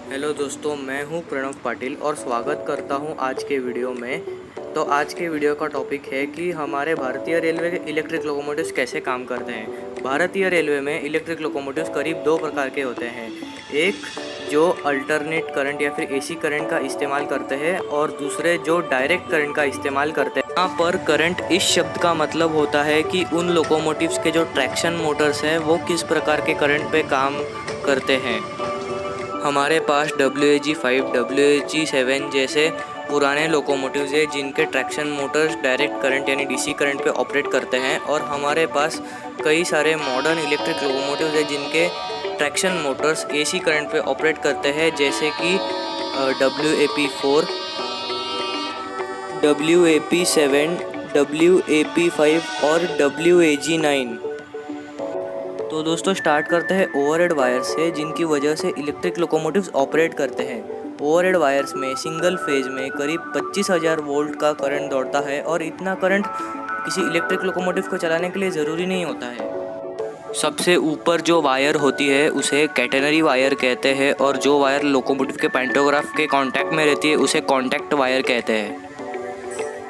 Hello दोस्तों, मैं हूं प्रणव पाटिल और स्वागत करता हूं आज के वीडियो में। तो आज के वीडियो का टॉपिक है कि हमारे भारतीय रेलवे के इलेक्ट्रिक लोकोमोटिव्स कैसे काम करते हैं। भारतीय रेलवे में इलेक्ट्रिक लोकोमोटिव्स करीब दो प्रकार के होते हैं। एक जो अल्टरनेट करंट या फिर एसी करंट का इस्तेमाल करते हैं और दूसरे जो डायरेक्ट करंट का इस्तेमाल करते हैं। यहाँ पर करंट इस शब्द का मतलब होता है कि उन लोकोमोटिव्स के जो ट्रैक्शन मोटर्स हैं वो किस प्रकार के करंट पे काम करते हैं। हमारे पास WAG5, WAG7 जैसे पुराने लोकोमोटिव्स हैं जिनके ट्रैक्शन मोटर्स डायरेक्ट करंट यानी DC करंट पे ऑपरेट करते हैं, और हमारे पास कई सारे मॉडर्न इलेक्ट्रिक लोकोमोटिव्स हैं जिनके ट्रैक्शन मोटर्स AC करंट पे ऑपरेट करते हैं, जैसे कि WAP4, WAP7, WAP5 और WAG9। तो दोस्तों स्टार्ट करते हैं ओवरहेड वायर से, जिनकी वजह से इलेक्ट्रिक लोकोमोटिव्स ऑपरेट करते हैं। ओवरहेड वायर्स में सिंगल फेज में करीब 25,000 वोल्ट का करंट दौड़ता है, और इतना करंट किसी इलेक्ट्रिक लोकोमोटिव को चलाने के लिए ज़रूरी नहीं होता है। सबसे ऊपर जो वायर होती है उसे कैटेनरी वायर कहते हैं, और जो वायर लोकोमोटिव के पैंटोग्राफ के कांटेक्ट में रहती है उसे कांटेक्ट वायर कहते हैं।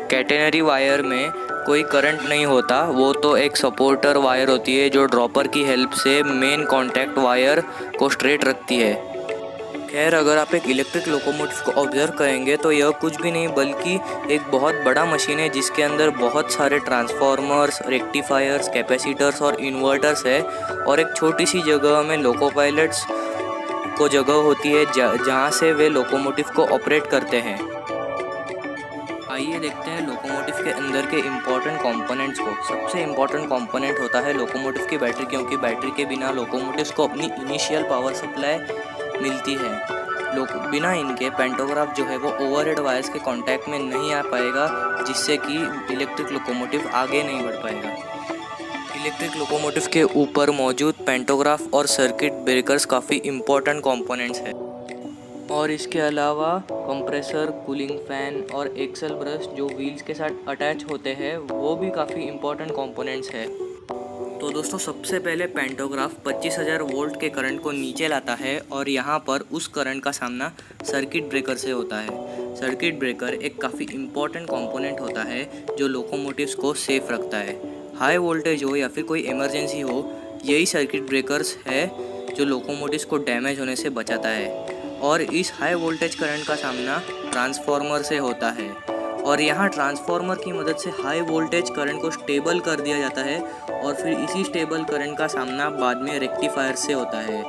कैटेनरी वायर में कोई करंट नहीं होता, वो तो एक सपोर्टर वायर होती है जो ड्रॉपर की हेल्प से मेन कांटेक्ट वायर को स्ट्रेट रखती है। खैर, अगर आप एक इलेक्ट्रिक लोकोमोटिव को ऑब्जर्व करेंगे तो यह कुछ भी नहीं बल्कि एक बहुत बड़ा मशीन है जिसके अंदर बहुत सारे ट्रांसफार्मर्स, रेक्टिफायर्स, कैपेसिटर्स और इन्वर्टर्स है, और एक छोटी सी जगह में लोको पायलट्स को जगह होती है जहाँ से वे लोकोमोटिव को ऑपरेट करते हैं। आइए देखते हैं लोकोमोटिव के अंदर के इम्पॉर्टेंट कंपोनेंट्स को। सबसे इम्पॉर्टेंट कंपोनेंट होता है लोकोमोटिव की बैटरी, क्योंकि बैटरी के बिना लोकोमोटिव्स को अपनी इनिशियल पावर सप्लाई मिलती है। बिना इनके पैंटोग्राफ जो है वो ओवरहेड वायर्स के कांटेक्ट में नहीं आ पाएगा, जिससे कि इलेक्ट्रिक लोकोमोटिव आगे नहीं बढ़ पाएगा। इलेक्ट्रिक लोकोमोटिव के ऊपर मौजूद पैंटोग्राफ और सर्किट ब्रेकर्स काफ़ी इम्पॉर्टेंट कंपोनेंट्स हैं, और इसके अलावा कंप्रेसर, कूलिंग फैन और एक्सल ब्रश जो व्हील्स के साथ अटैच होते हैं वो भी काफ़ी इम्पॉर्टेंट कंपोनेंट्स है। तो दोस्तों सबसे पहले पैंटोग्राफ 25,000 वोल्ट के करंट को नीचे लाता है, और यहाँ पर उस करंट का सामना सर्किट ब्रेकर से होता है। सर्किट ब्रेकर एक काफ़ी इम्पॉर्टेंट कंपोनेंट होता है जो लोकोमोटिव्स को सेफ रखता है। हाई वोल्टेज हो या फिर कोई इमरजेंसी हो, यही सर्किट ब्रेकर्स है जो लोकोमोटिव्स को डैमेज होने से बचाता है। और इस हाई वोल्टेज करंट का सामना ट्रांसफार्मर से होता है, और यहाँ ट्रांसफार्मर की मदद से हाई वोल्टेज करंट को स्टेबल कर दिया जाता है, और फिर इसी स्टेबल करंट का सामना बाद में रेक्टिफायर से होता है।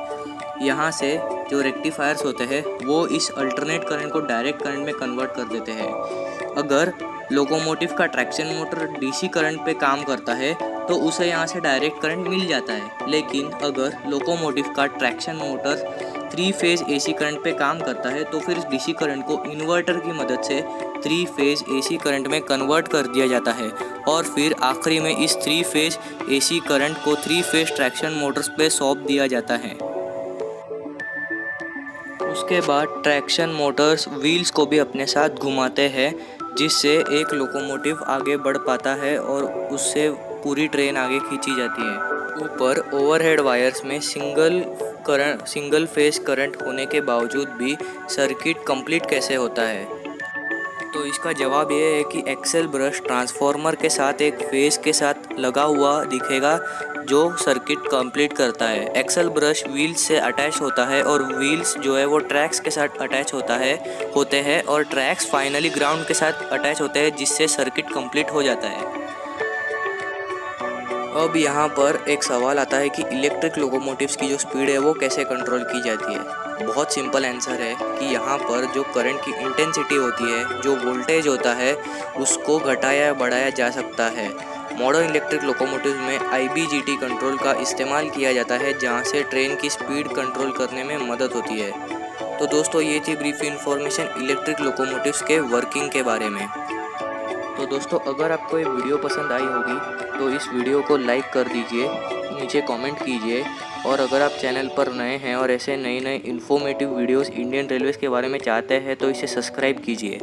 यहाँ से जो रेक्टिफायर्स होते हैं वो इस अल्टरनेट करंट को डायरेक्ट करंट में कन्वर्ट कर देते हैं। अगर लोकोमोटिव का ट्रैक्शन मोटर DC करंट पे काम करता है तो उसे यहाँ से डायरेक्ट करंट मिल जाता है, लेकिन अगर लोकोमोटिव का traction motor 3 phase AC current पे काम करता है तो फिर इस DC करंट को इन्वर्टर की मदद से 3 फेज AC करंट में कन्वर्ट कर दिया जाता है, और फिर आखिरी में इस 3 फेज AC करंट को 3 फेज ट्रैक्शन मोटर्स पे सौंप दिया जाता है। उसके बाद ट्रैक्शन मोटर्स व्हील्स को भी अपने साथ घुमाते हैं, जिससे एक लोकोमोटिव आगे बढ़ पाता है और उससे पूरी ट्रेन आगे खींची जाती है। ऊपर ओवरहेड वायर्स में सिंगल फेज करंट होने के बावजूद भी सर्किट कंप्लीट कैसे होता है? तो इसका जवाब ये है कि एक्सेल ब्रश ट्रांसफार्मर के साथ एक फेज के साथ लगा हुआ दिखेगा जो सर्किट कंप्लीट करता है। एक्सेल ब्रश व्हील्स से अटैच होता है, और व्हील्स जो है वो ट्रैक्स के साथ अटैच होते हैं, और ट्रैक्स फाइनली ग्राउंड के साथ अटैच होते हैं, जिससे सर्किट कंप्लीट हो जाता है। अब यहाँ पर एक सवाल आता है कि इलेक्ट्रिक लोकोमोटिव्स की जो स्पीड है वो कैसे कंट्रोल की जाती है। बहुत सिंपल आंसर है कि यहाँ पर जो करंट की इंटेंसिटी होती है, जो वोल्टेज होता है, उसको घटाया या बढ़ाया जा सकता है। मॉडर्न इलेक्ट्रिक लोकोमोटिव में IBGT कंट्रोल का इस्तेमाल किया जाता है, जहाँ से ट्रेन की स्पीड कंट्रोल करने में मदद होती है। तो दोस्तों ये थी ब्रीफ इन्फॉर्मेशन इलेक्ट्रिक लोकोमोटिव्स के वर्किंग के बारे में। तो दोस्तों अगर आपको ये वीडियो पसंद आई होगी तो इस वीडियो को लाइक कर दीजिए, नीचे कमेंट कीजिए, और अगर आप चैनल पर नए हैं और ऐसे नए इन्फॉर्मेटिव वीडियोस इंडियन रेलवेज़ के बारे में चाहते हैं तो इसे सब्सक्राइब कीजिए।